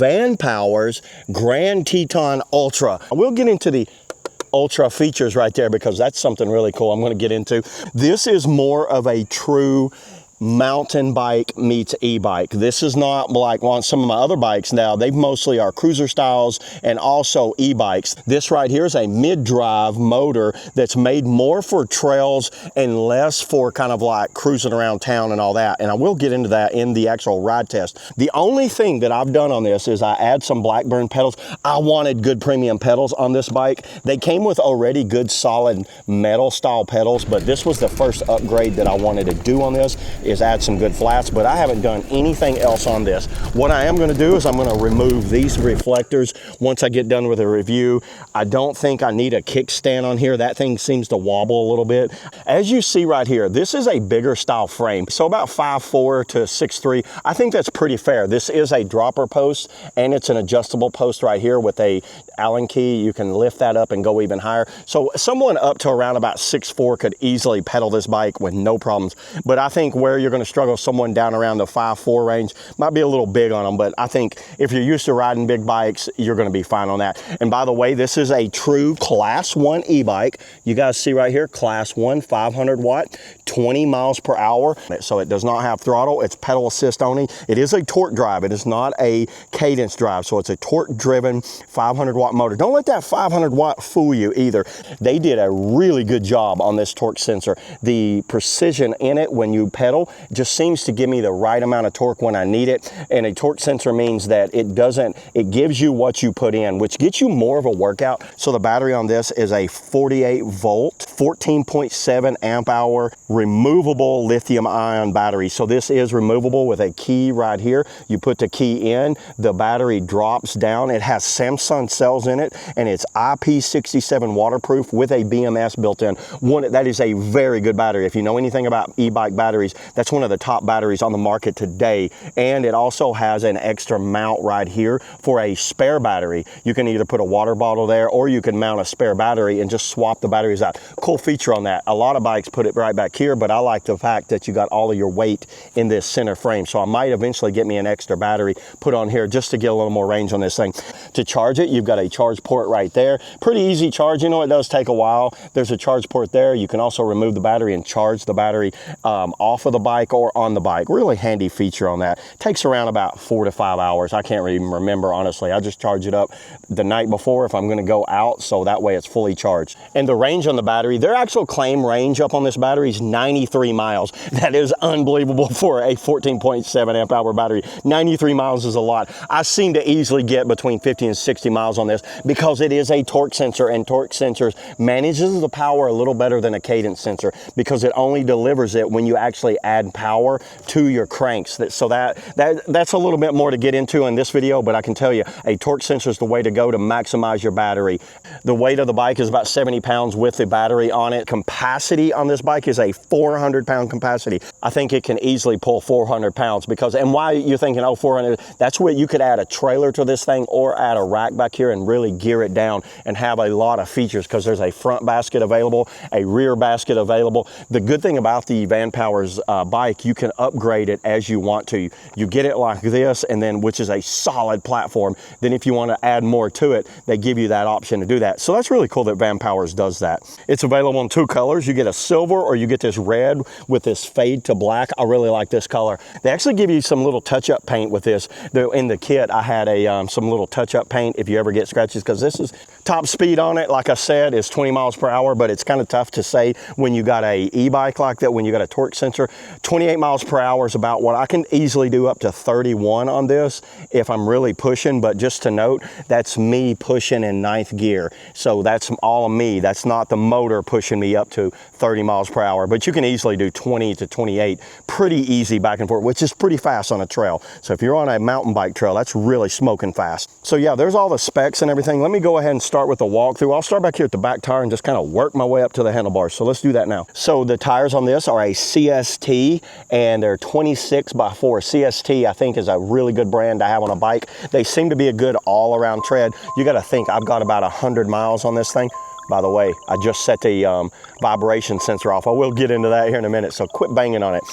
Vanpowers Grand Teton-Ultra. We'll get into the Ultra features right there because that's something really cool I'm going to get into. This is more of a true mountain bike meets e-bike. This is not like on some of my other bikes now. They mostly are cruiser styles and also e-bikes. This right here is a mid-drive motor that's made more for trails and less for kind of like cruising around town and all that. And I will get into that in the actual ride test. The only thing that I've done on this is I add some Blackburn pedals. I wanted good premium pedals on this bike. They came with already good solid metal style pedals, but this was the first upgrade that I wanted to do on this, is add some good flats, but I haven't done anything else on this. What I am going to do is I'm going to remove these reflectors once I get done with the review. I don't think I need a kickstand on here. That thing seems to wobble a little bit. As you see right here, this is a bigger style frame, so about 5'4" to 6'3". I think that's pretty fair. This is a dropper post and it's an adjustable post right here with a Allen key. You can lift that up and go even higher. So someone up to around about 6'4" could easily pedal this bike with no problems. But I think where you're going to struggle, someone down around the 5'4" range might be a little big on them, but I think if you're used to riding big bikes, you're going to be fine on that. And by the way, this is a true class 1 e-bike. You guys see right here, class 1, 500 watt, 20 miles per hour. So it does not have throttle. It's pedal assist only. It is a torque drive. It is not a cadence drive. So it's a torque driven 500 watt motor. Don't let that 500 watt fool you either. They did a really good job on this torque sensor. The precision in it when you pedal just seems to give me the right amount of torque when I need it. And a torque sensor means that it gives you what you put in, which gets you more of a workout. So the battery on this is a 48 volt, 14.7 amp hour removable lithium-ion battery. So this is removable with a key right here. You put the key in, the battery drops down. It has Samsung cells in it and it's IP67 waterproof with a BMS built in. That is a very good battery. If you know anything about e-bike batteries, that's one of the top batteries on the market today. And it also has an extra mount right here for a spare battery. You can either put a water bottle there or you can mount a spare battery and just swap the batteries out. Cool feature on that. A lot of bikes put it right back here, but I like the fact that you got all of your weight in this center frame. So I might eventually get me an extra battery put on here just to get a little more range on this thing. To charge it, you've got a charge port right there. Pretty easy charge. You know, it does take a while. There's a charge port there. You can also remove the battery and charge the battery off of the bike or on the bike. Really handy feature on that. Takes around about 4 to 5 hours. I can't even remember, honestly. I just charge it up the night before if I'm going to go out, so that way it's fully charged. And the range on the battery, their actual claim range up on this battery is 93 miles. That is unbelievable for a 14.7 amp hour battery. 93 miles is a lot. I seem to easily get between 50 and 60 miles on this because it is a torque sensor, and torque sensors manages the power a little better than a cadence sensor because it only delivers it when you actually add power to your cranks. So that's a little bit more to get into in this video, but I can tell you a torque sensor is the way to go to maximize your battery. The weight of the bike is about 70 pounds with the battery on it. Capacity on this bike is a 400 pound capacity. I think it can easily pull 400 pounds because, and why you're thinking, oh, 400, that's where you could add a trailer to this thing or add a rack back here and really gear it down and have a lot of features because there's a front basket available, a rear basket available. The good thing about the Vanpowers bike, you can upgrade it as you want to. You get it like this, and then which is a solid platform. Then if you want to add more to it, they give you that option to do that. So that's really cool that Vanpowers does that. It's available in 2 colors. You get a silver or you get this red with this fade to black. I really like this color. They actually give you some little touch-up paint with this. In the kit, I had some little touch-up paint if you ever get scratches, because this is top speed on it. Like I said, is 20 miles per hour, but it's kind of tough to say when you got a e-bike like that, when you got a torque sensor. 28 miles per hour is about what I can easily do, up to 31 on this if I'm really pushing. But just to note, that's me pushing in 9th gear. So that's all of me. That's not the motor pushing me up to 30 miles per hour, but you can easily do 20 to 28 pretty easy back and forth, which is pretty fast on a trail. So if you're on a mountain bike trail, that's really smoking fast. So yeah, there's all the specs and everything. Let me go ahead and start with the walkthrough. I'll start back here at the back tire and just kind of work my way up to the handlebars. So let's do that now. So the tires on this are a CST and they're 26x4. CST, I think, is a really good brand to have on a bike. They seem to be a good all-around tread. You got to think, I've got about 100 miles on this thing. By the way, I just set the vibration sensor off. I will get into that here in a minute, so quit banging on it.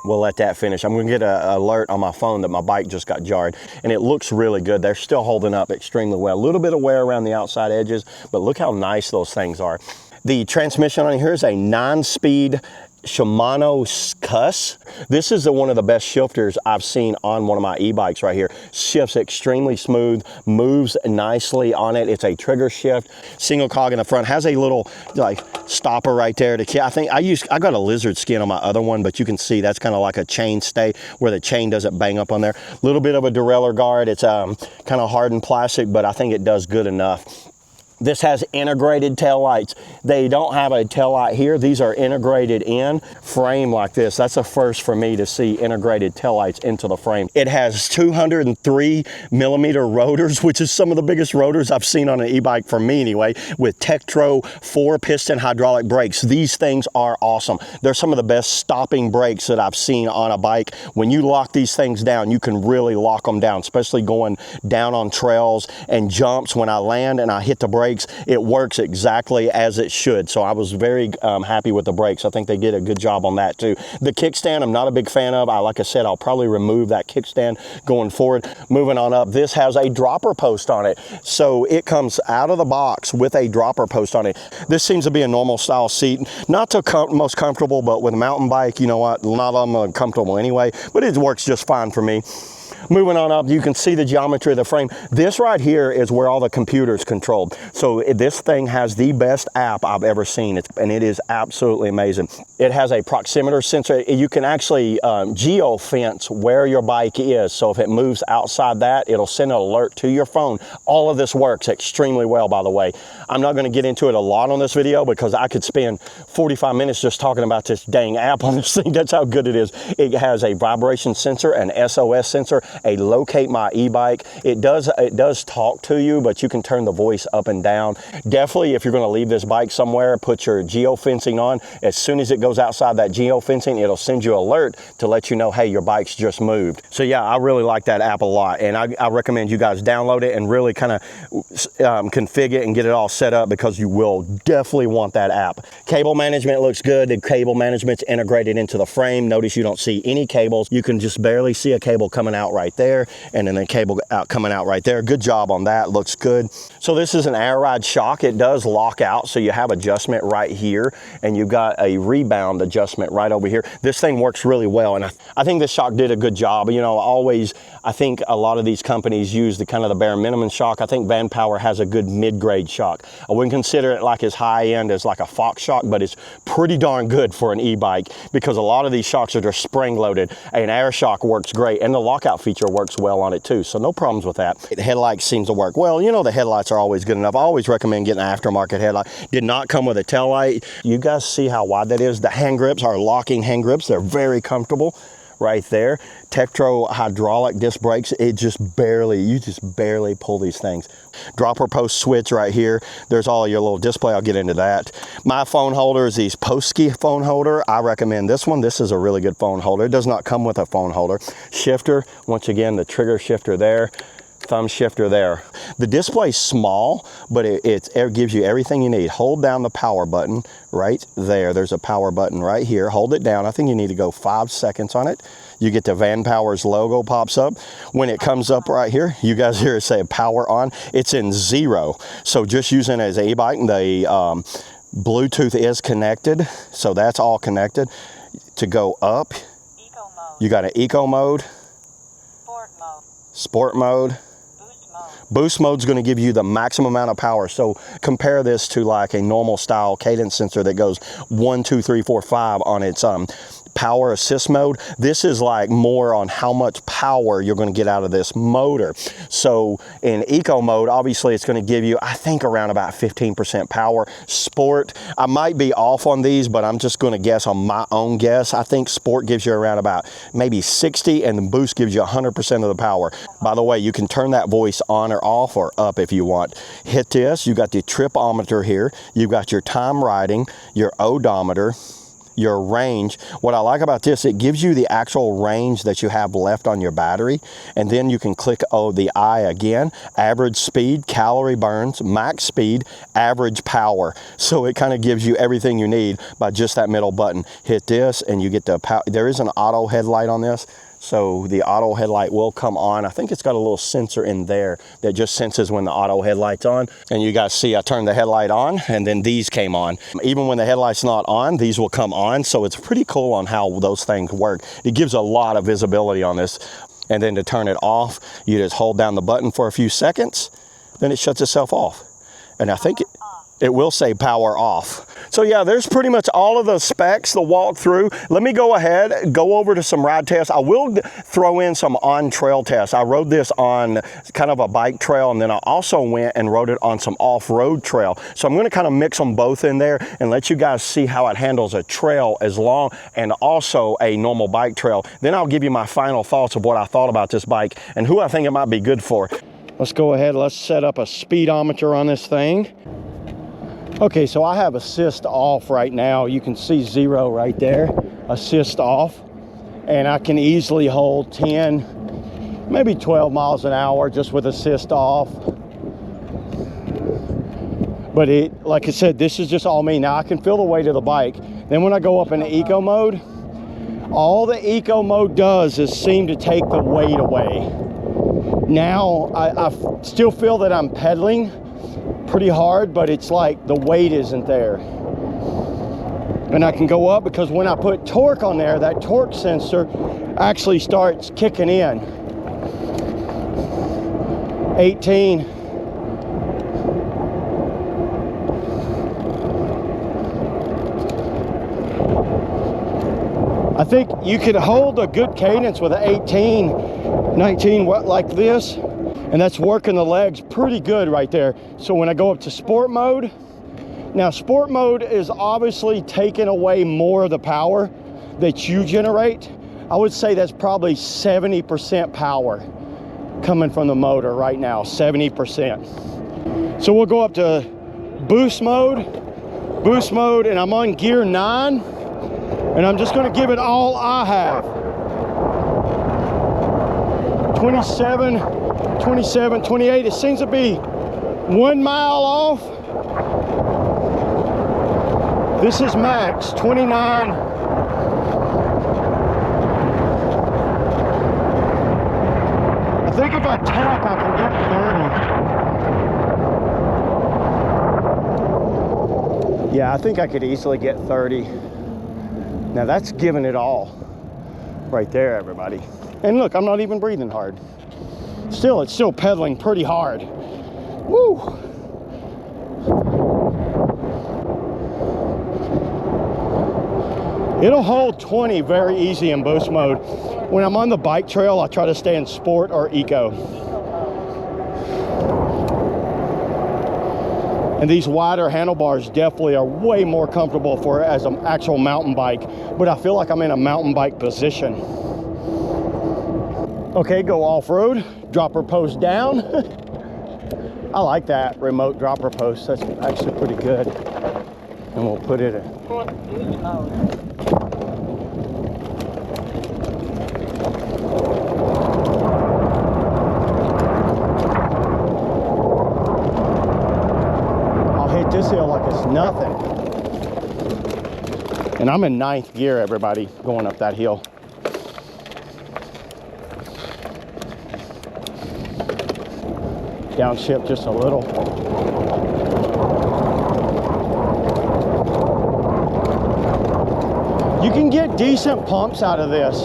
We'll let that finish. I'm gonna get an alert on my phone that my bike just got jarred, and it looks really good. They're still holding up extremely well. A little bit of wear around the outside edges, but look how nice those things are. The transmission on here is a 9-speed Shimano Cuss. This is one of the best shifters I've seen on one of my e-bikes right here. Shifts extremely smooth, moves nicely on it. It's a trigger shift, single cog in the front, has a little like stopper right there to I got a lizard skin on my other one, but you can see that's kind of like a chain stay where the chain doesn't bang up on there. A little bit of a derailleur guard. It's kind of hardened plastic, but I think it does good enough. This has integrated tail lights. They don't have a tail light here. These are integrated in frame like this. That's a first for me to see integrated tail lights into the frame. It has 203 millimeter rotors, which is some of the biggest rotors I've seen on an e-bike for me anyway, with Tektro 4-piston hydraulic brakes. These things are awesome. They're some of the best stopping brakes that I've seen on a bike. When you lock these things down, you can really lock them down, especially going down on trails and jumps. When I land and I hit the brakes, it works exactly as it should. So I was very happy with the brakes. I think they did a good job on that too. The kickstand, I'm not a big fan of. Like I said, I'll probably remove that kickstand going forward. Moving on up, this has a dropper post on it. So it comes out of the box with a dropper post on it. This seems to be a normal style seat. Not the most comfortable, but with a mountain bike, you know what, not all them comfortable anyway, but it works just fine for me. Moving on up, you can see the geometry of the frame. This right here is where all the computers controlled. So this thing has the best app I've ever seen, and it is absolutely amazing. It has a proximeter sensor. You can actually geo-fence where your bike is. So if it moves outside that, it'll send an alert to your phone. All of this works extremely well, by the way. I'm not going to get into it a lot on this video because I could spend 45 minutes just talking about this dang app on this thing. That's how good it is. It has a vibration sensor, an SOS sensor, a locate my e-bike. It does talk to you, but you can turn the voice up and down. Definitely, if you're going to leave this bike somewhere, put your geo-fencing on. As soon as it goes outside that geo-fencing, it'll send you an alert to let you know, hey, your bike's just moved. So yeah, I really like that app a lot, and I recommend you guys download it and really kind of configure it and get it all set up, because you will definitely want that app. Cable management looks good. The cable management's integrated into the frame. Notice you don't see any cables. You can just barely see a cable coming out right there, and then the cable coming out right there. Good job on that, looks good. So this is an air ride shock. It does lock out, so you have adjustment right here, and you've got a rebound adjustment right over here. This thing works really well, and I think this shock did a good job. You know, I think a lot of these companies use the kind of the bare minimum shock. I think Vanpower has a good mid-grade shock. I wouldn't consider it like as high end as like a Fox shock, but it's pretty darn good for an e-bike, because a lot of these shocks are just spring loaded. An air shock works great, and the lockout feature works well on it too, so no problems with that. The headlight seems to work well. You know, the headlights are always good enough. I always recommend getting an aftermarket headlight. Did not come with a tail light. You guys see how wide that is? The hand grips are locking hand grips. They're very comfortable right there. Tektro hydraulic disc brakes. You just barely pull these things. Dropper post switch right here. There's all your little display. I'll get into that. My phone holder is the Posky phone holder. I recommend this one. This is a really good phone holder. It does not come with a phone holder. Shifter, once again, the trigger shifter there. Thumb shifter there. The display's small, but it gives you everything you need. Hold down the power button right there. There's a power button right here. Hold it down. I think you need to go 5 seconds on it. You get the Vanpowers logo pops up. When it comes up right here, you guys hear it say power on. It's in 0. So just using it as an e-bike, the Bluetooth is connected. So that's all connected. To go up, you got an eco mode, sport mode. Boost mode is going to give you the maximum amount of power. So compare this to like a normal style cadence sensor that goes 1, 2, 3, 4, 5 on its power assist mode. This is like more on how much power you're going to get out of this motor. So in eco mode, obviously it's going to give you, I think, around about 15% power. Sport, I might be off on these, but I'm just going to guess on my own guess. I think sport gives you around about maybe 60, and the boost gives you 100% of the power. By the way, you can turn that voice on or off or up if you want. Hit this, you got the tripometer here. You've got your time riding, your odometer, your range. What I like about this, it gives you the actual range that you have left on your battery, and then you can click the I again, average speed, calorie burns, max speed, average power. So it kind of gives you everything you need by just that middle button. Hit this and you get the power. There is an auto headlight on this, so the auto headlight will come on. I think it's got a little sensor in there that just senses when the auto headlight's on. And you guys see I turned the headlight on and then these came on. Even when the headlight's not on, these will come on. So it's pretty cool on how those things work. It gives a lot of visibility on this. And then to turn it off, you just hold down the button for a few seconds, then it shuts itself off. And I think it will say power off. So yeah, there's pretty much all of the specs, the walkthrough. Let me go ahead, go over to some ride tests. I will throw in some on-trail tests. I rode this on kind of a bike trail, and then I also went and rode it on some off-road trail. So I'm gonna kind of mix them both in there and let you guys see how it handles a trail as long and also a normal bike trail. Then I'll give you my final thoughts of what I thought about this bike and who I think it might be good for. Let's go ahead, let's set up a speedometer on this thing. Okay, so I have assist off right now. You can see 0 right there, assist off. And I can easily hold 10, maybe 12 miles an hour just with assist off. But like I said, this is just all me. Now I can feel the weight of the bike. Then when I go up into eco mode, all the eco mode does is seem to take the weight away. Now I still feel that I'm pedaling pretty hard, but it's like the weight isn't there. And I can go up because when I put torque on there, that torque sensor actually starts kicking in. 18. I think you could hold a good cadence with an 18, 19 like this. And that's working the legs pretty good right there. So when I go up to sport mode, now sport mode is obviously taking away more of the power that you generate. I would say that's probably 70% power coming from the motor right now, 70%. So we'll go up to boost mode, and I'm on gear 9, and I'm just gonna give it all I have. 27, 28, it seems to be 1 mile off. This is max, 29. I think if I tap, I can get 30. Yeah, I think I could easily get 30. Now that's giving it all right there, everybody. And look, I'm not even breathing hard. Still, it's still pedaling pretty hard. Woo! It'll hold 20 very easy in boost mode. When I'm on the bike trail, I try to stay in sport or eco. And these wider handlebars definitely are way more comfortable for as an actual mountain bike, but I feel like I'm in a mountain bike position. Okay, go off-road, dropper post down. I like that remote dropper post. That's actually pretty good. And we'll put it in. I'll hit this hill like it's nothing. And I'm in 9th gear, everybody, going up that hill. Downshift just a little. You can get decent pumps out of this.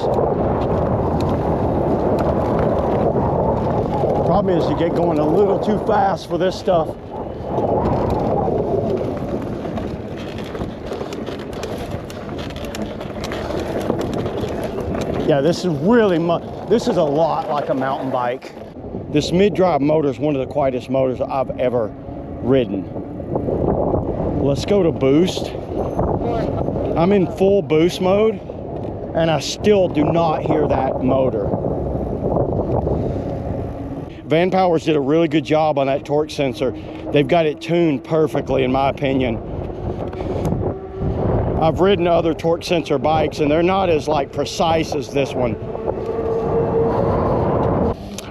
Problem is you get going a little too fast for this stuff. Yeah, this is really this is a lot like a mountain bike. This mid-drive motor is one of the quietest motors I've ever ridden. Let's go to boost. I'm in full boost mode, and I still do not hear that motor. Vanpowers did a really good job on that torque sensor. They've got it tuned perfectly, in my opinion. I've ridden other torque sensor bikes and they're not as like precise as this one.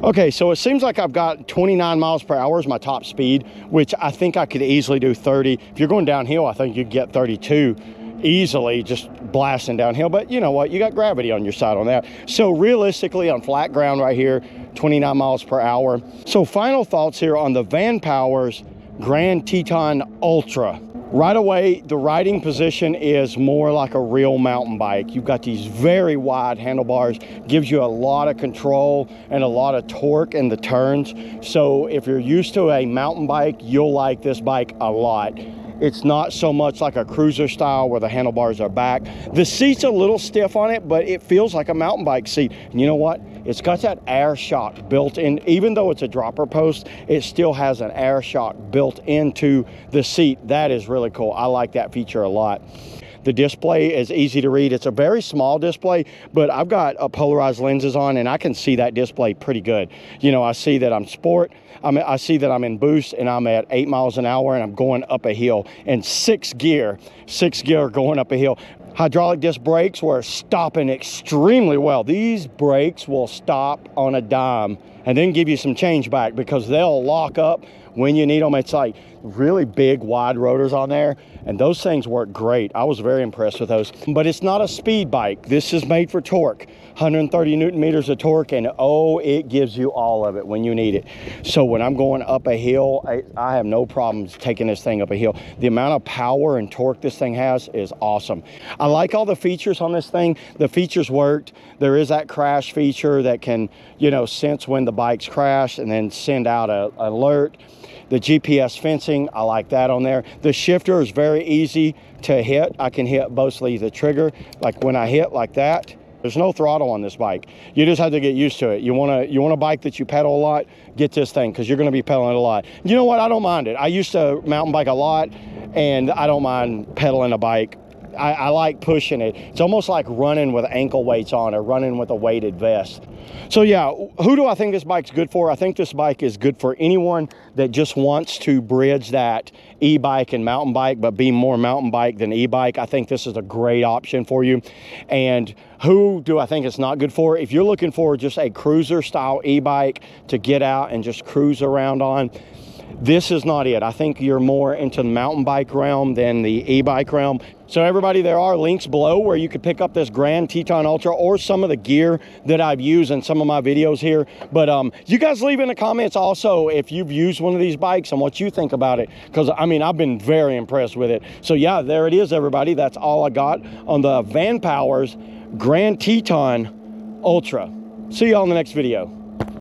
Okay, so it seems like I've got 29 miles per hour is my top speed, which I think I could easily do 30. If you're going downhill, I think you'd get 32 easily, just blasting downhill. But you know what? You got gravity on your side on that. So realistically, on flat ground right here, 29 miles per hour. So final thoughts here on the Vanpowers Grand Teton-Ultra. Right away, the riding position is more like a real mountain bike. You've got these very wide handlebars, gives you a lot of control and a lot of torque in the turns. So if you're used to a mountain bike, you'll like this bike a lot. It's not so much like a cruiser style where the handlebars are back. The seat's a little stiff on it, but it feels like a mountain bike seat. And you know what? It's got that air shock built in. Even though it's a dropper post, it still has an air shock built into the seat. That is really cool. I like that feature a lot. The display is easy to read. It's a very small display, but I've got polarized lenses on and I can see that display pretty good. You know, I see that I'm sport, I see that I'm in boost and I'm at 8 miles an hour and I'm going up a hill in sixth gear going up a hill. Hydraulic disc brakes were stopping extremely well. These brakes will stop on a dime and then give you some change back because they'll lock up when you need them. It's like really big wide rotors on there and those things work great. I was very impressed with those. But it's not a speed bike. This is made for torque. 130 Newton meters of torque, and oh, it gives you all of it when you need it. So when I'm going up a hill, I have no problems taking this thing up a hill. The amount of power and torque this thing has is awesome. I like all the features on this thing. The features worked. There is that crash feature that can, you know, sense when the bike's crash and then send out an alert. The GPS fencing, I like that on there. The shifter is very easy to hit. I can hit mostly the trigger, like when I hit like that. There's no throttle on this bike. You just have to get used to it. You want a bike that you pedal a lot, get this thing, because you're going to be pedaling a lot. You know what? I don't mind it. I used to mountain bike a lot, and I don't mind pedaling a bike. I like pushing it. It's almost like running with ankle weights on or running with a weighted vest. So yeah, who do I think this bike's good for? I think this bike is good for anyone that just wants to bridge that e-bike and mountain bike, but be more mountain bike than e-bike. I think this is a great option for you. And who do I think it's not good for? If you're looking for just a cruiser style e-bike to get out and just cruise around on, this is not it. I think you're more into the mountain bike realm than the e-bike realm. So everybody, there are links below where you could pick up this Grand Teton-Ultra or some of the gear that I've used in some of my videos here. But you guys leave in the comments also if you've used one of these bikes and what you think about it. Because, I mean, I've been very impressed with it. So, yeah, there it is, everybody. That's all I got on the Vanpowers Grand Teton-Ultra. See you all in the next video.